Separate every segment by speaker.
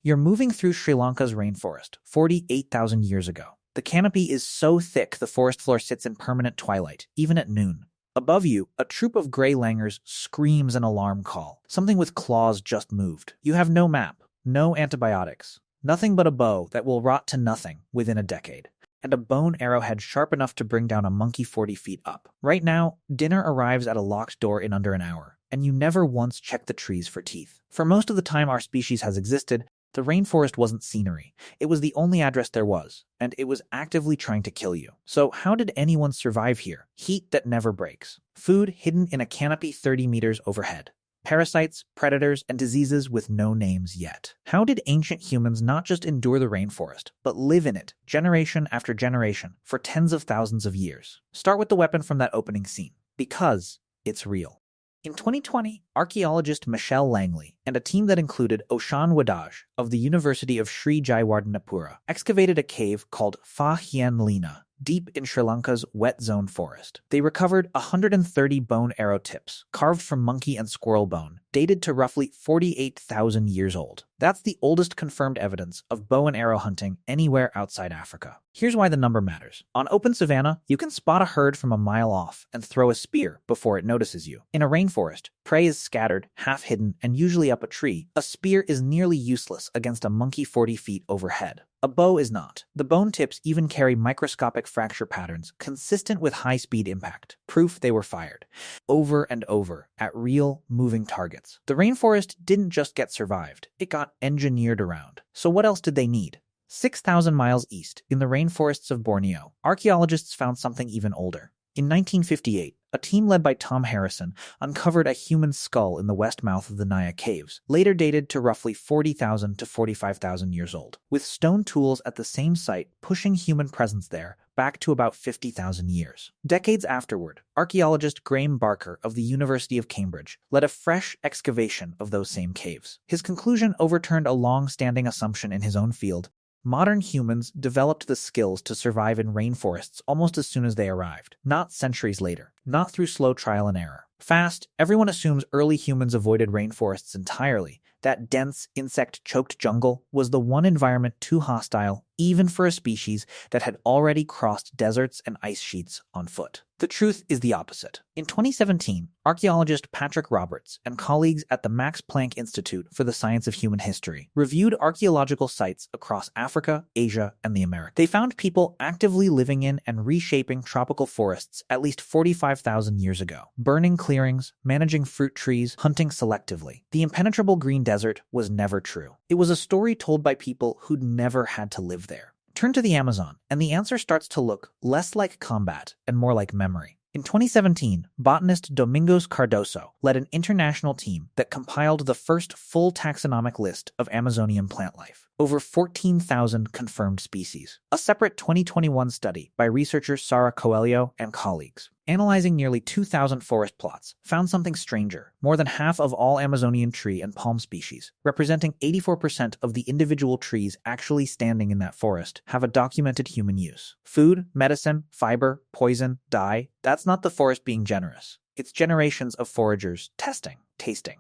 Speaker 1: You're moving through Sri Lanka's rainforest 48,000 years ago. The canopy is so thick the forest floor sits in permanent twilight, even at noon. Above you, a troop of gray langurs screams an alarm call. Something with claws just moved. You have no map, no antibiotics, nothing but a bow that will rot to nothing within a decade, and a bone arrowhead sharp enough to bring down a monkey 40 feet up. Right now, dinner arrives at a locked door in under an hour, and you never once check the trees for teeth. For most of the time our species has existed, the rainforest wasn't scenery. It was the only address there was, and it was actively trying to kill you. So how did anyone survive here? Heat that never breaks. Food hidden in a canopy 30 meters overhead. Parasites, predators, and diseases with no names yet. How did ancient humans not just endure the rainforest, but live in it, generation after generation, for tens of thousands of years? Start with the weapon from that opening scene, because it's real. In 2020, archaeologist Michelle Langley and a team that included Oshan Wadaj of the University of Sri Jayawardhanapura excavated a cave called Fa Hien Lina, deep in Sri Lanka's wet zone forest. They recovered 130 bone arrow tips, carved from monkey and squirrel bone, dated to roughly 48,000 years old. That's the oldest confirmed evidence of bow and arrow hunting anywhere outside Africa. Here's why the number matters. On open savanna, you can spot a herd from a mile off and throw a spear before it notices you. In a rainforest, prey is scattered, half hidden, and usually up a tree. A spear is nearly useless against a monkey 40 feet overhead. A bow is not. The bone tips even carry microscopic fracture patterns consistent with high-speed impact, proof they were fired over and over at real, moving targets. The rainforest didn't just get survived, it got engineered around. So what else did they need? 6,000 miles east, in the rainforests of Borneo, archaeologists found something even older. In 1958, a team led by Tom Harrison uncovered a human skull in the west mouth of the Niah caves, later dated to roughly 40,000 to 45,000 years old, with stone tools at the same site pushing human presence there back to about 50,000 years. Decades afterward, archaeologist Graham Barker of the University of Cambridge led a fresh excavation of those same caves. His conclusion overturned a long-standing assumption in his own field. Modern humans developed the skills to survive in rainforests almost as soon as they arrived, not centuries later, not through slow trial and error. Fast, everyone assumes early humans avoided rainforests entirely. That dense, insect-choked jungle was the one environment too hostile, even for a species that had already crossed deserts and ice sheets on foot. The truth is the opposite. In 2017, archaeologist Patrick Roberts and colleagues at the Max Planck Institute for the Science of Human History reviewed archaeological sites across Africa, Asia, and the Americas. They found people actively living in and reshaping tropical forests at least 45,000 years ago, burning clearings, managing fruit trees, hunting selectively. The impenetrable green desert was never true. It was a story told by people who'd never had to live there. Turn to the Amazon, and the answer starts to look less like combat and more like memory. In 2017, botanist Domingos Cardoso led an international team that compiled the first full taxonomic list of Amazonian plant life. Over 14,000 confirmed species. A separate 2021 study by researcher Sara Coelho and colleagues, analyzing nearly 2,000 forest plots, found something stranger. More than half of all Amazonian tree and palm species, representing 84% of the individual trees actually standing in that forest, have a documented human use. Food, medicine, fiber, poison, dye, that's not the forest being generous. It's generations of foragers testing, tasting,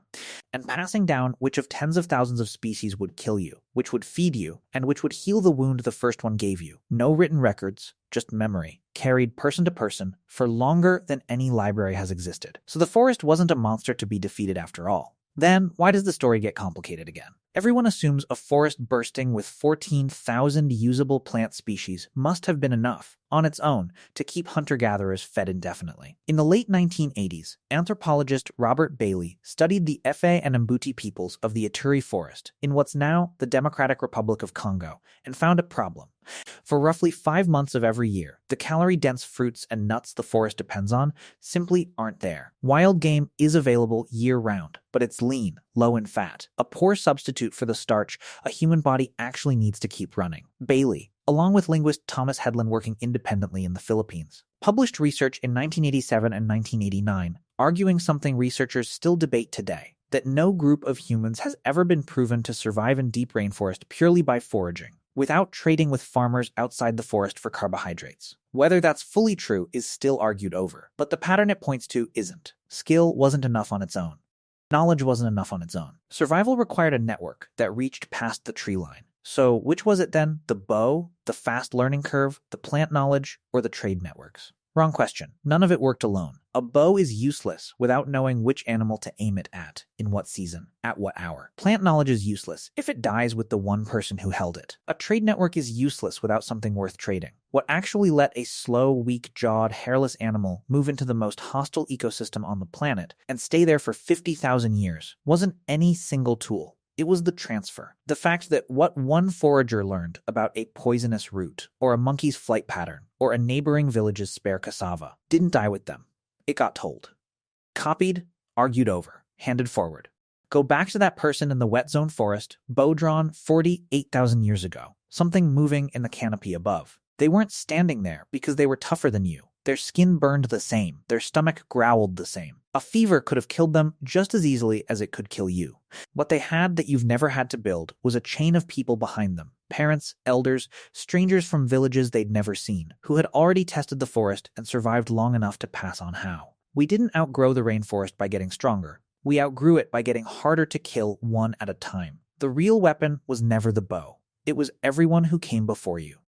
Speaker 1: and passing down which of tens of thousands of species would kill you, which would feed you, and which would heal the wound the first one gave you. No written records, just memory, carried person to person for longer than any library has existed. So the forest wasn't a monster to be defeated after all. Then, why does the story get complicated again? Everyone assumes a forest bursting with 14,000 usable plant species must have been enough, on its own, to keep hunter-gatherers fed indefinitely. In the late 1980s, anthropologist Robert Bailey studied the Efe and Mbuti peoples of the Ituri Forest in what's now the Democratic Republic of Congo, and found a problem. For roughly 5 months of every year, the calorie-dense fruits and nuts the forest depends on simply aren't there. Wild game is available year-round, but it's lean, low in fat, a poor substitute for the starch a human body actually needs to keep running. Bailey, along with linguist Thomas Hedlund working independently in the Philippines, published research in 1987 and 1989, arguing something researchers still debate today, that no group of humans has ever been proven to survive in deep rainforest purely by foraging, without trading with farmers outside the forest for carbohydrates. Whether that's fully true is still argued over, but the pattern it points to isn't. Skill wasn't enough on its own. Knowledge wasn't enough on its own. Survival required a network that reached past the tree line. So which was it then? The bow, the fast learning curve, the plant knowledge, or the trade networks? Wrong question. None of it worked alone. A bow is useless without knowing which animal to aim it at, in what season, at what hour. Plant knowledge is useless if it dies with the one person who held it. A trade network is useless without something worth trading. What actually let a slow, weak-jawed, hairless animal move into the most hostile ecosystem on the planet and stay there for 50,000 years wasn't any single tool. It was the transfer. The fact that what one forager learned about a poisonous root, or a monkey's flight pattern, or a neighboring village's spare cassava didn't die with them. It got told. Copied, argued over, handed forward. Go back to that person in the wet zone forest, bow drawn 48,000 years ago. Something moving in the canopy above. They weren't standing there because they were tougher than you. Their skin burned the same. Their stomach growled the same. A fever could have killed them just as easily as it could kill you. What they had that you've never had to build was a chain of people behind them. Parents, elders, strangers from villages they'd never seen, who had already tested the forest and survived long enough to pass on how. We didn't outgrow the rainforest by getting stronger. We outgrew it by getting harder to kill one at a time. The real weapon was never the bow. It was everyone who came before you.